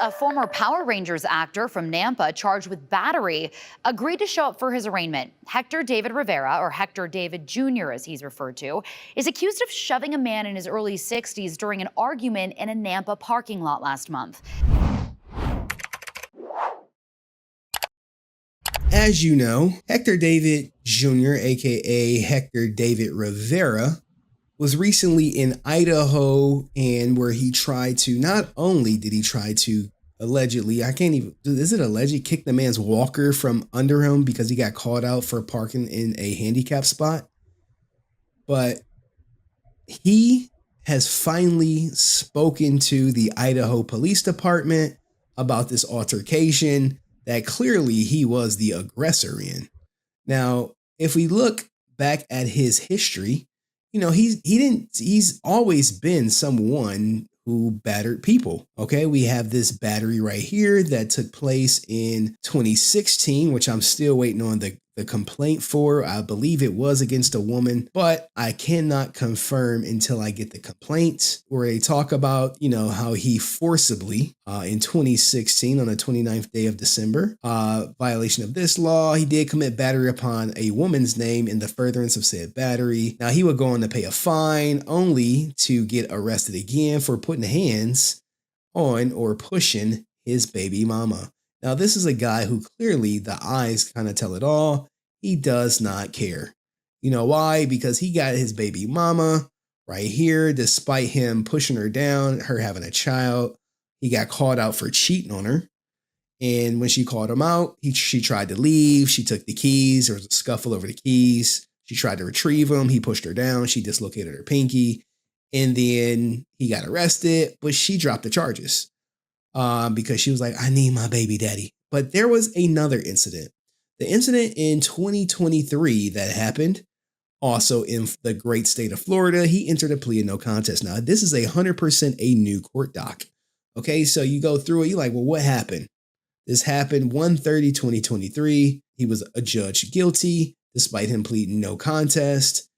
A former Power Rangers actor from Nampa charged with battery agreed to show up for his arraignment. Hector David Rivera, or Hector David Jr. as he's referred to, is accused of shoving a man in his early 60s during an argument in a Nampa parking lot last month. As you know, Hector David Jr., aka Hector David Rivera, was recently in Idaho, and where he tried to, not only did he try to allegedly, I can't even, is it alleged, kick the man's walker from under him because he got called out for parking in a handicap spot, but he has finally spoken to the Idaho Police Department about this altercation that clearly he was the aggressor in. Now, if we look back at his history, you know, he's always been someone who battered people. Okay, we have this battery right here that took place in 2016, which I'm still waiting on the complaint for. I believe it was against a woman, but I cannot confirm until I get the complaint, where they talk about, you know, how he forcibly in 2016 on the 29th day of December, violation of this law, he did commit battery upon a woman's name in the furtherance of said battery. Now he would go on to pay a fine, only to get arrested again for putting hands on or pushing his baby mama. Now, this is a guy who clearly, the eyes kind of tell it all. He does not care. You know why? Because he got his baby mama right here, despite him pushing her down, her having a child. He got called out for cheating on her. And when she called him out, she tried to leave. She took the keys. There was a scuffle over the keys. She tried to retrieve them. He pushed her down. She dislocated her pinky. And then he got arrested, but she dropped the charges. Because she was like, I need my baby daddy. But there was another incident. The incident in 2023 that happened, also in the great state of Florida, he entered a plea of no contest. Now, this is 100% a new court doc. Okay, so you go through it, you're like, well, what happened? This happened 1/30/2023. He was adjudged guilty, despite him pleading no contest.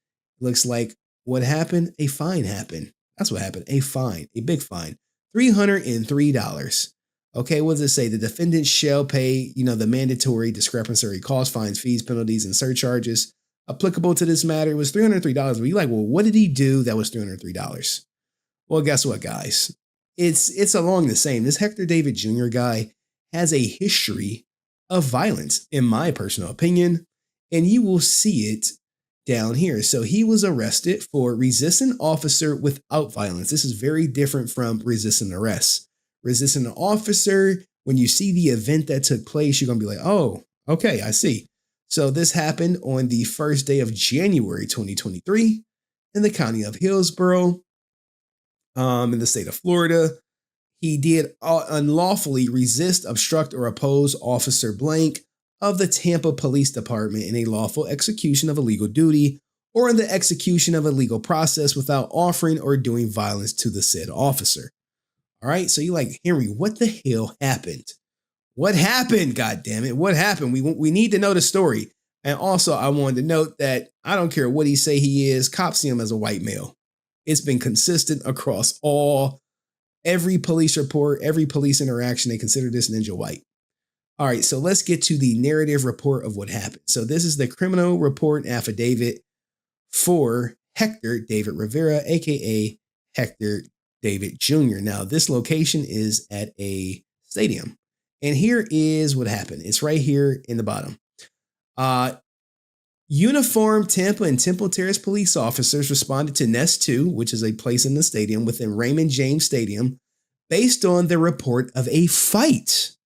Looks like what happened? A fine happened. That's what happened. A fine, a big fine. $303. Okay, what does it say? The defendant shall pay, you know, the mandatory discrepancy costs, fines, fees, penalties, and surcharges applicable to this matter. It was $303. But you're like, well, what did he do that was $303? Well, guess what, guys? It's along the same. This Hector David Jr. guy has a history of violence, in my personal opinion, and you will see it down here. So he was arrested for resisting officer without violence. This is very different from resisting arrest. Resisting an officer, when you see the event that took place, you're going to be like, oh, okay, I see. So this happened on the first day of January 2023 in the county of Hillsborough, in the state of Florida. He did unlawfully resist, obstruct, or oppose Officer Blank of the Tampa Police Department in a lawful execution of a legal duty or in the execution of a legal process without offering or doing violence to the said officer. All right, so you're like, Henry, what the hell happened? What happened? God damn it! What happened? We need to know the story. And also, I wanted to note that I don't care what he say he is. Cops see him as a white male. It's been consistent across every police report, every police interaction. They consider this ninja white. All right, so let's get to the narrative report of what happened. So this is the criminal report affidavit for Hector David Rivera, aka Hector David Jr. Now, this location is at a stadium. And here is what happened. It's right here in the bottom. Uniformed Tampa and Temple Terrace police officers responded to Nest 2, which is a place in the stadium within Raymond James Stadium, based on the report of a fight.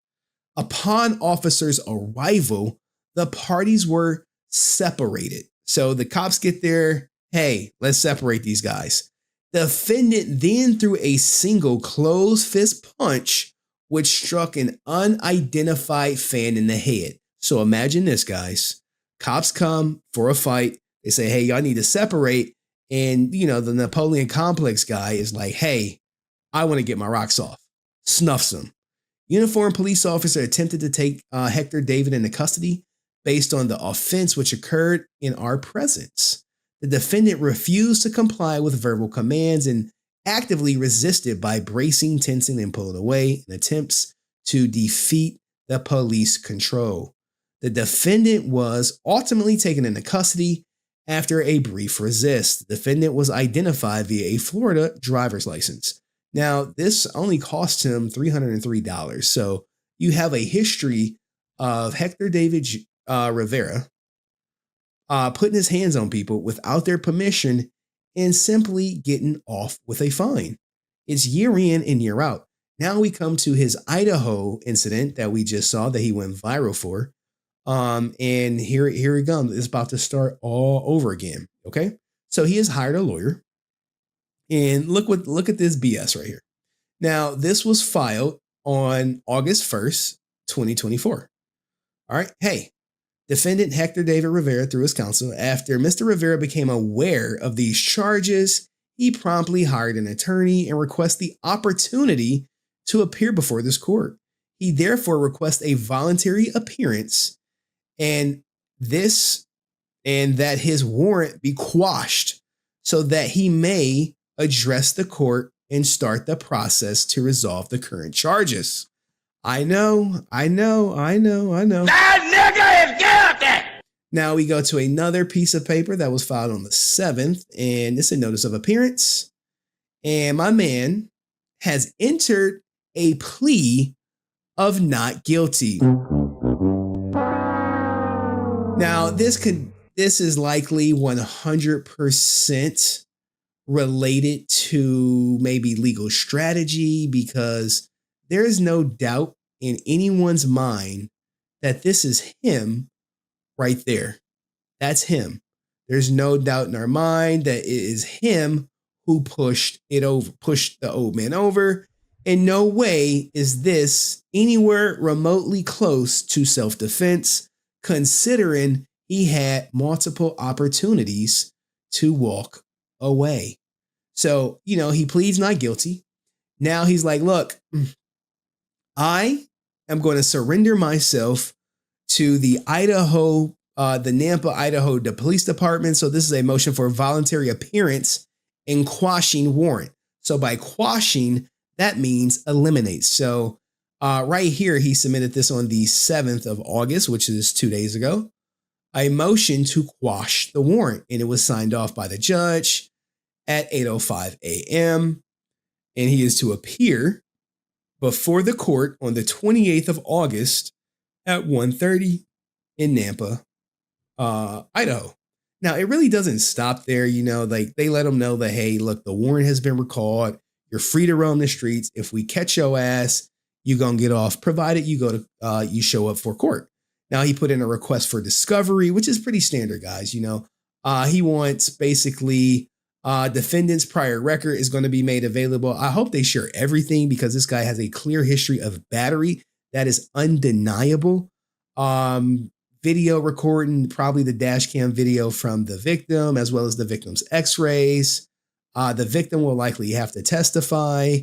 Upon officers' arrival, the parties were separated. So the cops get there. Hey, let's separate these guys. The defendant then threw a single closed fist punch, which struck an unidentified fan in the head. So imagine this, guys. Cops come for a fight. They say, hey, y'all need to separate. And, you know, the Napoleon Complex guy is like, hey, I want to get my rocks off. Snuffs him. Uniformed police officer attempted to take Hector David into custody based on the offense which occurred in our presence. The defendant refused to comply with verbal commands and actively resisted by bracing, tensing, and pulling away in attempts to defeat the police control. The defendant was ultimately taken into custody after a brief resist. The defendant was identified via a Florida driver's license. Now, this only cost him $303. So you have a history of Hector David Rivera putting his hands on people without their permission and simply getting off with a fine. It's year in and year out. Now we come to his Idaho incident that we just saw that he went viral for. And here it comes. It's about to start all over again. Okay. So he has hired a lawyer. And look at this BS right here. Now, this was filed on August 1st, 2024. All right. Hey, defendant Hector David Rivera, through his counsel, after Mr. Rivera became aware of these charges, he promptly hired an attorney and requested the opportunity to appear before this court. He therefore requests a voluntary appearance and that his warrant be quashed so that he may address the court and start the process to resolve the current charges. I know. That nigga is guilty! Now we go to another piece of paper that was filed on the 7th, and it's a notice of appearance. And my man has entered a plea of not guilty. Now, this is likely 100% related to maybe legal strategy, because there is no doubt in anyone's mind that this is him right there. That's him. There's no doubt in our mind that it is him who pushed the old man over. In no way is this anywhere remotely close to self-defense, considering he had multiple opportunities to walk away. So, he pleads not guilty. Now he's like, look, I am going to surrender myself to the Nampa, Idaho, the police department. So this is a motion for voluntary appearance and quashing warrant. So by quashing, that means eliminate. So right here, he submitted this on the 7th of August, which is 2 days ago, a motion to quash the warrant. And it was signed off by the judge at 8:05 a.m. And he is to appear before the court on the 28th of August at 1:30 in Nampa, Idaho. Now, it really doesn't stop there. They let him know that, hey, look, the warrant has been recalled. You're free to roam the streets. If we catch your ass, you're going to get off, provided you go to, you show up for court. Now, he put in a request for discovery, which is pretty standard, guys. He wants basically defendant's prior record is going to be made available. I hope they share everything, because this guy has a clear history of battery that is undeniable. Video recording, probably the dash cam video from the victim, as well as the victim's x-rays. The victim will likely have to testify.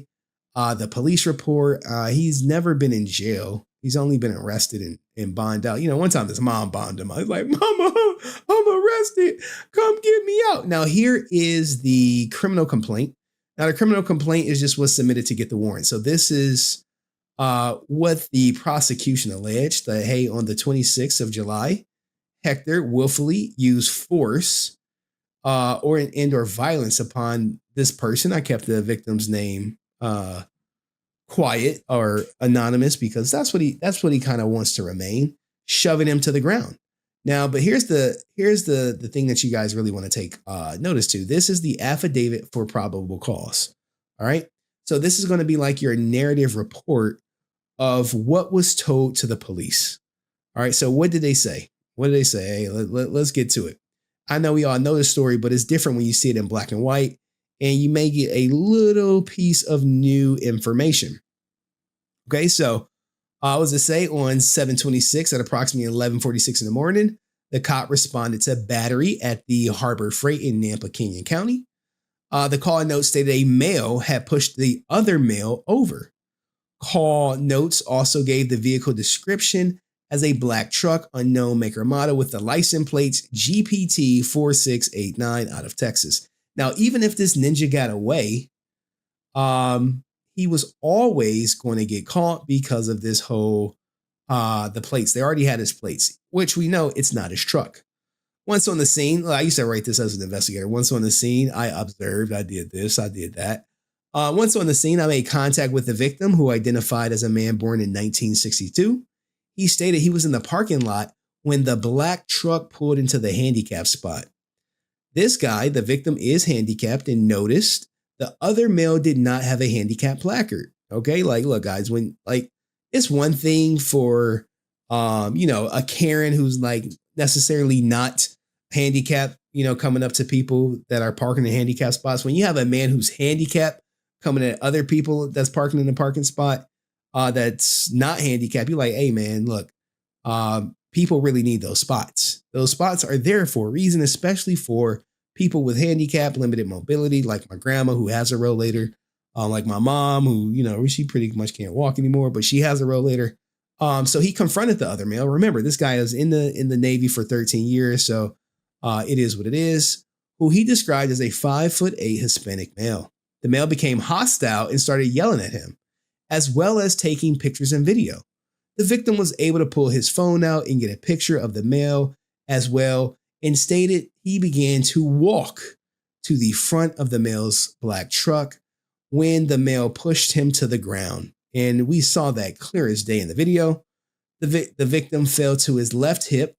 The police report, he's never been in jail. He's only been arrested and bonded out. One time his mom bonded him. I was like, Mama, I'm arrested. Come get me out. Now, here is the criminal complaint. Now, the criminal complaint is just what's submitted to get the warrant. So this is what the prosecution alleged, that, hey, on the 26th of July, Hector willfully used force or violence upon this person. I kept the victim's name quiet or anonymous, because that's what he kind of wants to remain, shoving him to the ground. Now, but here's the thing that you guys really want to take notice to. This is the affidavit for probable cause. All right. So this is going to be like your narrative report of what was told to the police. All right. So what did they say? Hey, let's get to it. I know we all know the story, but it's different when you see it in black and white, and you may get a little piece of new information. Okay. So what does it say? On 7/26 at approximately 11:46 in the morning, the cop responded to battery at the Harbor Freight in Nampa Canyon County. The call note stated a male had pushed the other male over. Call notes also gave the vehicle description as a black truck, unknown make or model, with the license plates GPT 4689 out of Texas. Now, even if this ninja got away, he was always going to get caught because of this whole the plates. They already had his plates, which we know it's not his truck. Once on the scene, I used to write this as an investigator. Once on the scene, I observed, I did this, I did that. Once on the scene, I made contact with the victim, who identified as a man born in 1962. He stated he was in the parking lot when the black truck pulled into the handicap spot. This guy, the victim, is handicapped and noticed the other male did not have a handicap placard. Okay, like, look, guys, when it's one thing for a Karen who's like necessarily not handicapped, coming up to people that are parking in handicap spots. When you have a man who's handicapped coming at other people that's parking in the parking spot that's not handicapped, you're like, hey man, look, people really need those spots. Those spots are there for a reason, especially for people with handicap, limited mobility, like my grandma who has a rollator, like my mom who, she pretty much can't walk anymore, but she has a rollator. So he confronted the other male. Remember, this guy is in the Navy for 13 years, so it is what it is. Who he described as a 5'8" Hispanic male. The male became hostile and started yelling at him, as well as taking pictures and video. The victim was able to pull his phone out and get a picture of the male as well, and stated he began to walk to the front of the male's black truck when the male pushed him to the ground. And we saw that clear as day in the video. The victim fell to his left hip,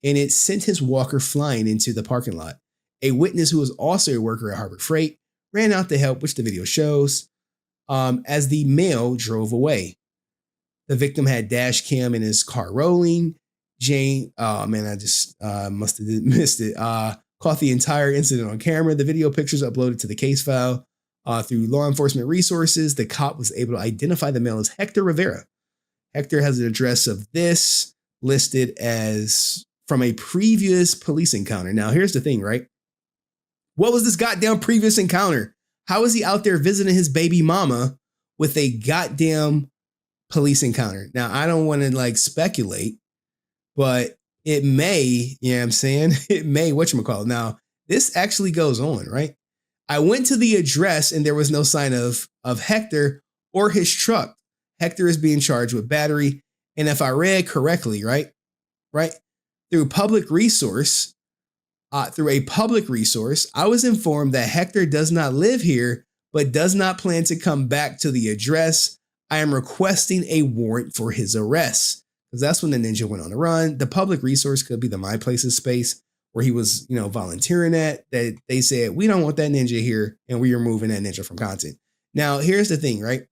and it sent his walker flying into the parking lot. A witness who was also a worker at Harbor Freight ran out to help, which the video shows, as the male drove away. The victim had dash cam in his car rolling. Jane, I just must have missed it. Caught the entire incident on camera. The video pictures uploaded to the case file. Through law enforcement resources, the cop was able to identify the male as Hector Rivera. Hector has an address of this listed as from a previous police encounter. Now, here's the thing, right? What was this goddamn previous encounter? How is he out there visiting his baby mama with a goddamn police encounter? Now, I don't want to speculate, but it may, you know what I'm saying? It may, whatchamacallit. Now, this actually goes on, right? I went to the address and there was no sign of Hector or his truck. Hector is being charged with battery. And if I read correctly, right? Through a public resource, I was informed that Hector does not live here, but does not plan to come back to the address. I am requesting a warrant for his arrest. Because that's when the ninja went on the run. The public resource could be the My Places space where he was, volunteering at, that they said, we don't want that ninja here, and we are removing that ninja from content. Now, here's the thing, right?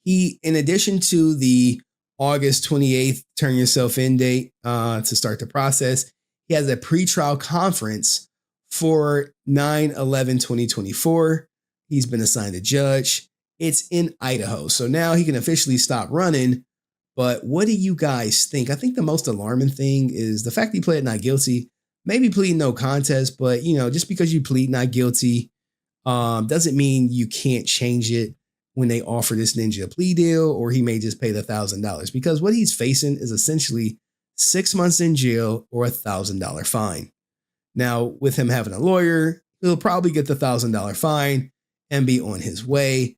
He, in addition to the August 28th turn yourself in date to start the process, he has a pretrial conference for 9/11/2024. He's been assigned a judge. It's in Idaho. So now he can officially stop running. But what do you guys think? I think the most alarming thing is the fact he pled not guilty, maybe plead no contest, but just because you plead not guilty doesn't mean you can't change it when they offer this ninja a plea deal, or he may just pay the $1,000, because what he's facing is essentially 6 months in jail or $1,000 fine. Now, with him having a lawyer, he'll probably get the $1,000 fine and be on his way.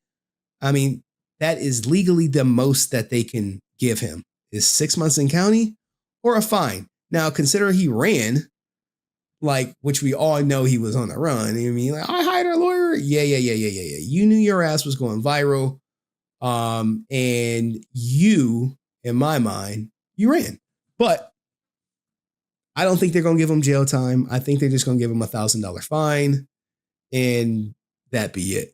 I mean, that is legally the most that they can give him is 6 months in county or a fine. Now, consider he ran, which we all know he was on the run. I mean, I hired a lawyer. Yeah. You knew your ass was going viral. And you, in my mind, you ran. But I don't think they're going to give him jail time. I think they're just going to give him $1,000 fine and that be it.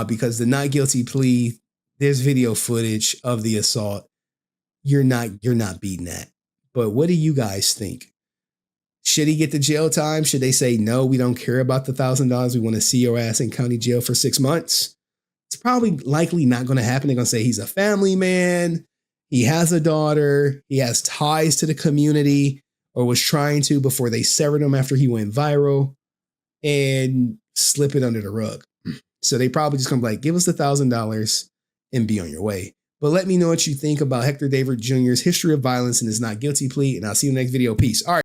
Because the not guilty plea, there's video footage of the assault. You're not beating that. But what do you guys think? Should he get the jail time? Should they say, no, we don't care about the $1,000. We want to see your ass in county jail for 6 months? It's probably likely not going to happen. They're going to say he's a family man. He has a daughter. He has ties to the community, or was trying to before they severed him after he went viral, and slip it under the rug. So they probably just come give us the $1,000 and be on your way. But let me know what you think about Hector David Jr.'s history of violence and his not guilty plea, and I'll see you in the next video. Peace. All right.